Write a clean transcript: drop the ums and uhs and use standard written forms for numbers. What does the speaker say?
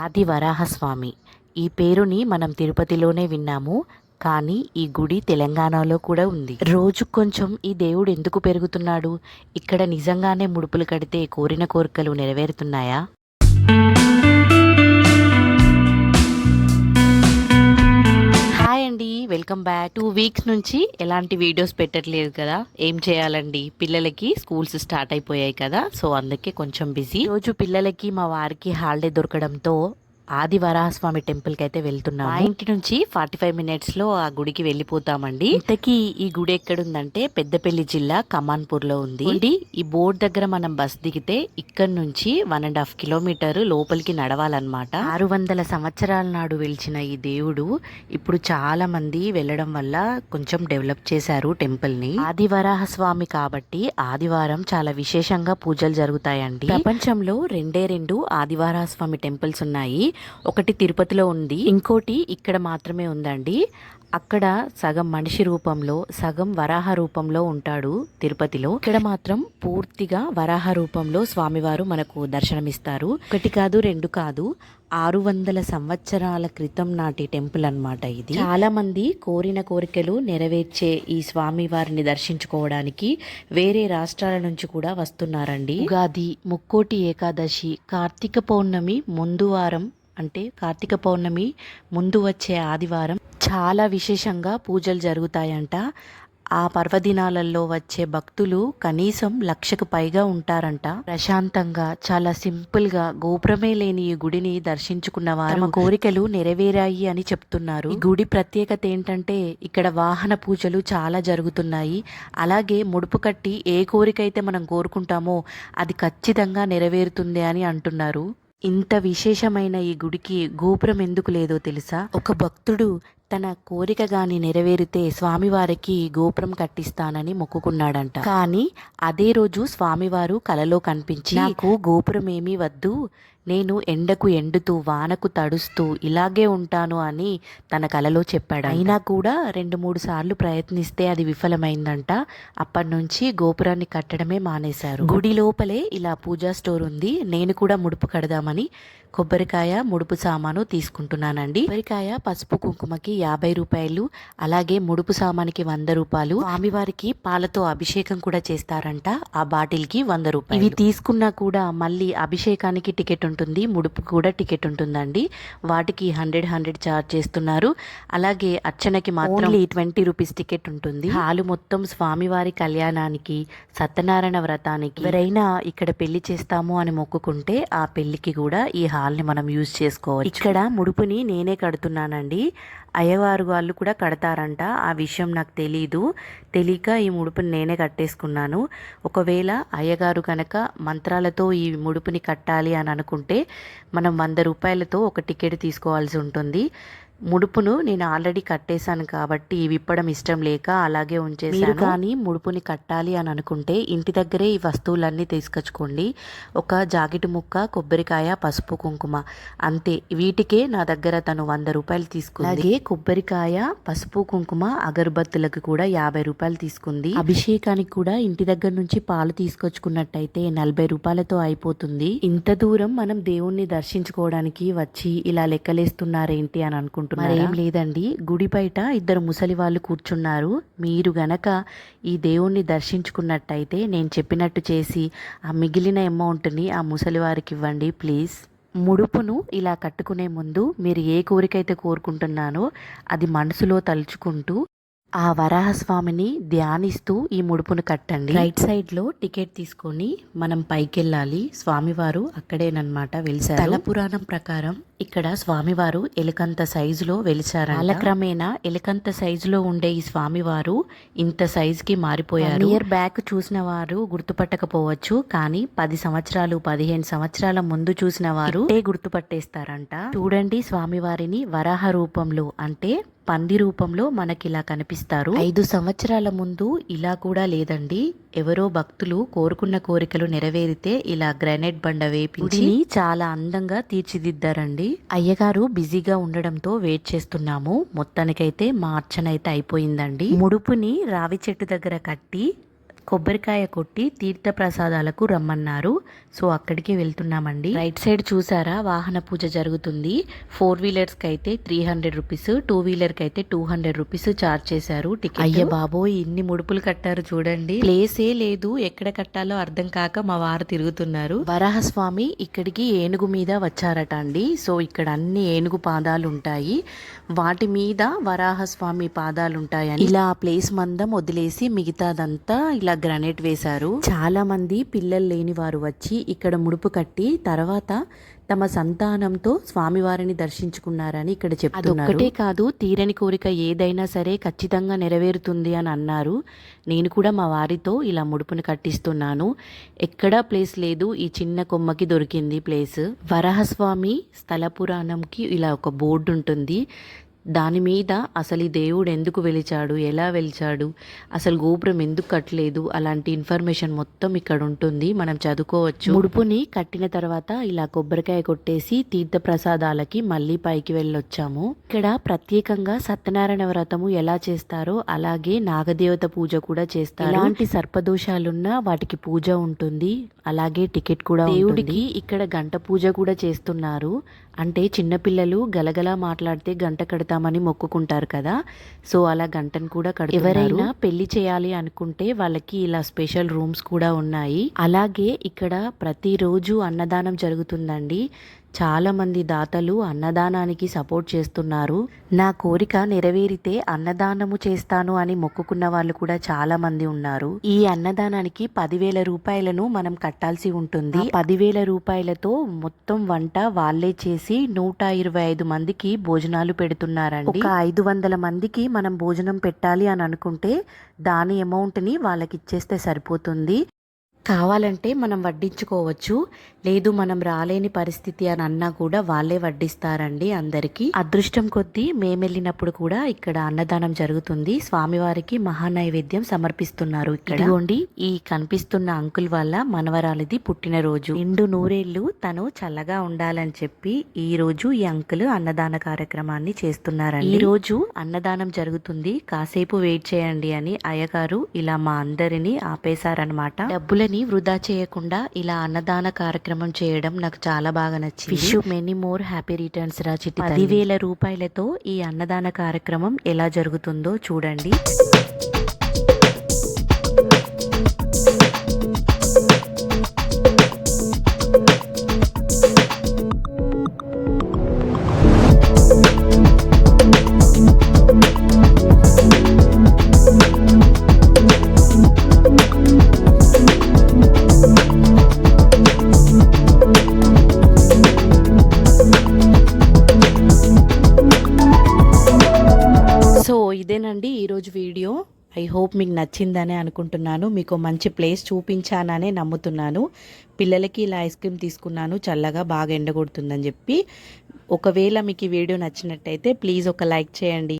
ఆది వరాహస్వామి ఈ పేరుని మనం తిరుపతిలోనే విన్నాము. కానీ ఈ గుడి తెలంగాణలో కూడా ఉంది. రోజు కొంచెం ఈ దేవుడు ఎందుకు పెరుగుతున్నాడు? ఇక్కడ నిజంగానే ముడుపులు కడితే కోరిన కోరికలు నెరవేరుతున్నాయా? హాయ్ అండి, వెల్కమ్ బ్యాక్. 2 వీక్స్ నుంచి ఎలాంటి వీడియోస్ పెట్టట్లేదు కదా. ఏం చేయాలండి, పిల్లలకి స్కూల్స్ స్టార్ట్ అయిపోయాయి కదా, సో అందుకే కొంచెం బిజీ. రోజు పిల్లలకి మా వారికి హాలిడే దొరకడంతో ఆది వరాహస్వామి టెంపుల్ కి అయితే వెళ్తున్నాం. మా ఇంటి నుంచి 45 మినిట్స్ లో ఆ గుడికి వెళ్ళిపోతామండి. ఇంతకీ ఈ గుడి ఎక్కడుందంటే పెద్దపల్లి జిల్లా కమాన్పూర్ లో ఉంది. ఈ బోర్డు దగ్గర మనం బస్ దిగితే ఇక్కడ నుంచి 1.5 కిలోమీటర్ లోపలికి నడవాలన్నమాట. 600 సంవత్సరాల నాడు వెలిచిన ఈ దేవుడు ఇప్పుడు చాలా మంది వెళ్ళడం వల్ల కొంచెం డెవలప్ చేశారు టెంపుల్ ని. ఆది వరాహస్వామి కాబట్టి ఆదివారం చాలా విశేషంగా పూజలు జరుగుతాయండి. ప్రపంచంలో రెండు ఆది వరాహస్వామి టెంపుల్స్ ఉన్నాయి. ఒకటి తిరుపతిలో ఉంది, ఇంకోటి ఇక్కడ మాత్రమే ఉందండి. అక్కడ సగం మనిషి రూపంలో సగం వరాహ రూపంలో ఉంటాడు తిరుపతిలో. ఇక్కడ మాత్రం పూర్తిగా వరాహ రూపంలో స్వామివారు మనకు దర్శనమిస్తారు. ఒకటి కాదు, రెండు కాదు, 600 సంవత్సరాల క్రితం నాటి టెంపుల్ అన్నమాట ఇది. చాలా మంది కోరిన కోరికలు నెరవేర్చే ఈ స్వామి వారిని దర్శించుకోవడానికి వేరే రాష్ట్రాల నుంచి కూడా వస్తున్నారండి. ఉగాది, ముక్కోటి ఏకాదశి, కార్తీక పౌర్ణమి ముందు వారం అంటే కార్తీక పౌర్ణమి ముందు వచ్చే ఆదివారం చాలా విశేషంగా పూజలు జరుగుతాయంట. ఆ పర్వదినాలలో వచ్చే భక్తులు కనీసం 1,00,000కు పైగా ఉంటారంట. ప్రశాంతంగా చాలా సింపుల్ గా గోపురమే లేని ఈ గుడిని దర్శించుకున్న వారు తమ కోరికలు నెరవేరాయి అని చెప్తున్నారు. ఈ గుడి ప్రత్యేకత ఏంటంటే ఇక్కడ వాహన పూజలు చాలా జరుగుతున్నాయి. అలాగే ముడుపు కట్టి ఏ కోరిక అయితే మనం కోరుకుంటామో అది ఖచ్చితంగా నెరవేరుతుంది అని అంటున్నారు. ఇంత విశేషమైన ఈ గుడికి గోపురం ఎందుకు లేదో తెలుసా? ఒక భక్తుడు తన కోరిక గాని నెరవేరితే స్వామివారికి గోపురం కట్టిస్తానని మొక్కుకున్నాడంట. కానీ అదే రోజు స్వామివారు కలలో కనిపించి, నాకు గోపురం ఏమీ వద్దు, నేను ఎండకు ఎండుతూ వానకు తడుస్తూ ఇలాగే ఉంటాను అని తన కలలో చెప్పాడు. అయినా కూడా 2-3 సార్లు ప్రయత్నిస్తే అది విఫలమైందంట. అప్పటి నుంచి గోపురాన్ని కట్టడమే మానేశారు. గుడి లోపలే ఇలా పూజా స్టోర్ ఉంది. నేను కూడా ముడుపు కడదామని కొబ్బరికాయ, ముడుపు సామాను తీసుకుంటున్నానండి. కొబ్బరికాయ, పసుపు కుంకుమకి 50 రూపాయలు, అలాగే ముడుపు సామానికి 100 రూపాయలు. స్వామివారికి పాలతో అభిషేకం కూడా చేస్తారంట. ఆ బాటిల్ కి 100 రూపాయలు. ఇవి తీసుకున్నా కూడా మళ్ళీ అభిషేకానికి టికెట్ ఉంటుంది, ముడుపు కూడా టికెట్ ఉంటుందండి. వాటికి 100 చార్జ్ చేస్తున్నారు. అలాగే అర్చనకి మాత్రం 20 రూపీస్ టికెట్ ఉంటుంది. హాలు మొత్తం స్వామివారి కళ్యాణానికి, సత్యనారాయణ వ్రతానికి, ఎవరైనా ఇక్కడ పెళ్లి చేస్తాము అని మొక్కుకుంటే ఆ పెళ్లికి కూడా ఈ హాల్ని మనం యూజ్ చేసుకోవచ్చు. ఇక్కడ ముడుపుని నేనే కడుతున్నానండి. అయ్యవారు వాళ్ళు కూడా కడతారంట. ఆ విషయం నాకు తెలియక ఈ ముడుపుని నేనే కట్టేసుకున్నాను. ఒకవేళ అయ్యగారు కనుక మంత్రాలతో ఈ ముడుపుని కట్టాలి అని అనుకుంటే మనం 100 రూపాయలతో ఒక టికెట్ తీసుకోవాల్సి ఉంటుంది. ముడుపును నేను ఆల్రెడీ కట్టేశాను కాబట్టి విప్పడం ఇష్టం లేక అలాగే ఉంచేసాను. మీరు కానీ ముడుపుని కట్టాలి అని అనుకుంటే ఇంటి దగ్గరే ఈ వస్తువులన్నీ తీసుకొచ్చుకోండి. ఒక జాకెట్ ముక్క, కొబ్బరికాయ, పసుపు కుంకుమ, అంతే. వీటికే నా దగ్గర తను 100 రూపాయలు తీసుకుంది. అలాగే కొబ్బరికాయ, పసుపు కుంకుమ, అగరబత్తులకు కూడా 50 రూపాయలు తీసుకుంది. అభిషేకానికి కూడా ఇంటి దగ్గర నుంచి పాలు తీసుకొచ్చుకున్నట్టయితే 40 రూపాయలతో అయిపోతుంది. ఇంత దూరం మనం దేవుణ్ణి దర్శించుకోవడానికి వచ్చి ఇలా లెక్కలేస్తున్నారేంటి అని అనుకుంటున్నారు. మరేం లేదండి, గుడి బయట 2 ముసలి వాళ్ళు కూర్చున్నారు. మీరు గనక ఈ దేవుణ్ణి దర్శించుకున్నట్టయితే నేను చెప్పినట్టు చేసి ఆ మిగిలిన అమౌంట్ని ఆ ముసలి వారికి ఇవ్వండి ప్లీజ్. ముడుపును ఇలా కట్టుకునే ముందు మీరు ఏ కోరికైతే కోరుకుంటున్నానో అది మనసులో తలుచుకుంటూ ఆ వరాహస్వామిని ధ్యానిస్తూ ఈ ముడుపును కట్టండి. రైట్ సైడ్ లో టికెట్ తీసుకొని మనం పైకి వెళ్ళాలి. స్వామివారు అక్కడేనమాట వెలిసారు. స్థల పురాణం ప్రకారం ఇక్కడ స్వామివారు ఎలుకంత సైజులో వెలిసారు. కాలక్రమేణా ఎలుకంత సైజులో ఉండే ఈ స్వామివారు ఇంత సైజుకి మారిపోయారు. ఇయర్ బ్యాక్ చూసిన వారు గుర్తుపట్టకపోవచ్చు, కానీ 10 సంవత్సరాలు 15 సంవత్సరాల ముందు చూసిన వారు గుర్తుపట్టేస్తారంట. చూడండి, స్వామివారిని వరాహ రూపంలో అంటే పంది రూపంలో మనకిలా కనిపిస్తారు. 5 సంవత్సరాల ముందు ఇలా కూడా లేదండి. ఎవరో భక్తులు కోరుకున్న కోరికలు నెరవేరితే ఇలా గ్రానైట్ బండ వేపించి చాలా అందంగా తీర్చిదిద్దారండి. అయ్యగారు బిజీగా ఉండడంతో వెయిట్ చేస్తున్నాము. మొత్తానికైతే మా అర్చన అయితే అయిపోయిందండి. ముడుపుని రావి చెట్టు దగ్గర కట్టి కొబ్బరికాయ కొట్టి తీర్థ ప్రసాదాలకు రమ్మన్నారు. సో అక్కడికి వెళ్తున్నామండి. రైట్ సైడ్ చూసారా వాహన పూజ జరుగుతుంది. 4 వీలర్స్కి అయితే 300 రూపీస్, 2 వీలర్కి అయితే 200 రూపీస్ చార్జ్ చేశారు టికెట్. అయ్య బాబోయ్, ఇన్ని ముడుపులు కట్టారు చూడండి. ప్లేసే లేదు, ఎక్కడ కట్టాలో అర్థం కాక మా వారు తిరుగుతున్నారు. వరాహస్వామి ఇక్కడికి ఏనుగు మీద వచ్చారట అండి. సో ఇక్కడ అన్ని ఏనుగు పాదాలు ఉంటాయి, వాటి మీద వరాహస్వామి పాదాలు ఉంటాయని ఇలా ఆ ప్లేస్ మందం వదిలేసి మిగతాదంతా ఇలా గ్రానైట్ వేశారు. చాలా మంది పిల్లలు లేని వారు వచ్చి ఇక్కడ ముడుపు కట్టి తర్వాత తమ సంతానంతో స్వామివారిని దర్శించుకున్నారని ఇక్కడ చెప్తున్నారు. అదొక్కటే కాదు, తీరని కోరిక ఏదైనా సరే ఖచ్చితంగా నెరవేరుతుంది అని అన్నారు. నేను కూడా మా వారితో ఇలా ముడుపుని కట్టిస్తున్నాను. ఎక్కడా ప్లేస్ లేదు, ఈ చిన్న కొమ్మకి దొరికింది ప్లేస్. వరాహస్వామి స్థల పురాణంకి ఇలా ఒక బోర్డు ఉంటుంది. దాని మీద అసలు ఈ దేవుడు ఎందుకు వెలిచాడు, ఎలా వెలిచాడు, అసలు గోపురం ఎందుకు కట్టలేదు, అలాంటి ఇన్ఫర్మేషన్ మొత్తం ఇక్కడ ఉంటుంది, మనం చదువుకోవచ్చు. ముడుపుని కట్టిన తర్వాత ఇలా కొబ్బరికాయ కొట్టేసి తీర్థ ప్రసాదాలకి మళ్ళీ పైకి వెళ్ళొచ్చాము. ఇక్కడ ప్రత్యేకంగా సత్యనారాయణ వ్రతము ఎలా చేస్తారో అలాగే నాగదేవత పూజ కూడా చేస్తారు. ఎలాంటి సర్పదోషాలున్నా వాటికి పూజ ఉంటుంది, అలాగే టికెట్ కూడా. దేవుడికి ఇక్కడ గంట పూజ కూడా చేస్తున్నారు. అంటే చిన్నపిల్లలు గలగలా మాట్లాడితే గంట కడతామని మొక్కుకుంటారు కదా, సో అలా గంటను కూడా కడతారు. ఎవరైనా పెళ్లి చేయాలి అనుకుంటే వాళ్ళకి ఇలా స్పెషల్ రూమ్స్ కూడా ఉన్నాయి. అలాగే ఇక్కడ ప్రతిరోజు అన్నదానం జరుగుతుందండి. చాలా మంది దాతలు అన్నదానానికి సపోర్ట్ చేస్తున్నారు. నా కోరిక నెరవేరితే అన్నదానము చేస్తాను అని మొక్కుకున్న వాళ్ళు కూడా చాలా మంది ఉన్నారు. ఈ అన్నదానానికి 10,000 రూపాయలను మనం కట్టాల్సి ఉంటుంది. 10,000 రూపాయలతో మొత్తం వంట వాళ్ళే చేసి 125 మందికి భోజనాలు పెడుతున్నారండి. ఒక 500 మందికి మనం భోజనం పెట్టాలి అని అనుకుంటే దాని అమౌంట్ని వాళ్ళకి ఇచ్చేస్తే సరిపోతుంది. కావాలంటే మనం వడ్డించుకోవచ్చు, లేదు మనం రాలేని పరిస్థితి అని అన్నా కూడా వాళ్ళే వడ్డిస్తారండి అందరికీ. అదృష్టం కొద్దీ మేము వెళ్ళినప్పుడు కూడా ఇక్కడ అన్నదానం జరుగుతుంది. స్వామివారికి మహానైవేద్యం సమర్పిస్తున్నారు. ఇదిగోండి, ఈ కనిపిస్తున్న అంకుల్ వల్ల మనవరాలిది పుట్టినరోజు. 2 నూరేళ్లు తను చల్లగా ఉండాలని చెప్పి ఈ రోజు ఈ అంకుల్ అన్నదాన కార్యక్రమాన్ని చేస్తున్నారండి. ఈ రోజు అన్నదానం జరుగుతుంది, కాసేపు వెయిట్ చేయండి అని అయ్యగారు ఇలా మా అందరినీ ఆపేశారనమాట. డబ్బులని వృధా చేయకుండా ఇలా అన్నదాన కార్యక్రమం చేయడం నాకు చాలా బాగా నచ్చింది. Wish you many more happy returns రా చిట్టి. 10,000 రూపాయలతో ఈ అన్నదాన కార్యక్రమం ఎలా జరుగుతుందో చూడండి. ఇదేనండి ఈరోజు వీడియో. ఐ హోప్ మీకు నచ్చిందనే అనుకుంటున్నాను. మీకు మంచి ప్లేస్ చూపించాననే నమ్ముతున్నాను. పిల్లలకి ఇలా ఐస్ క్రీమ్ తీసుకున్నాను, చల్లగా బాగా ఎండగొడుతుందని చెప్పి. ఒకవేళ మీకు ఈ వీడియో నచ్చినట్టయితే ప్లీజ్ ఒక లైక్ చేయండి.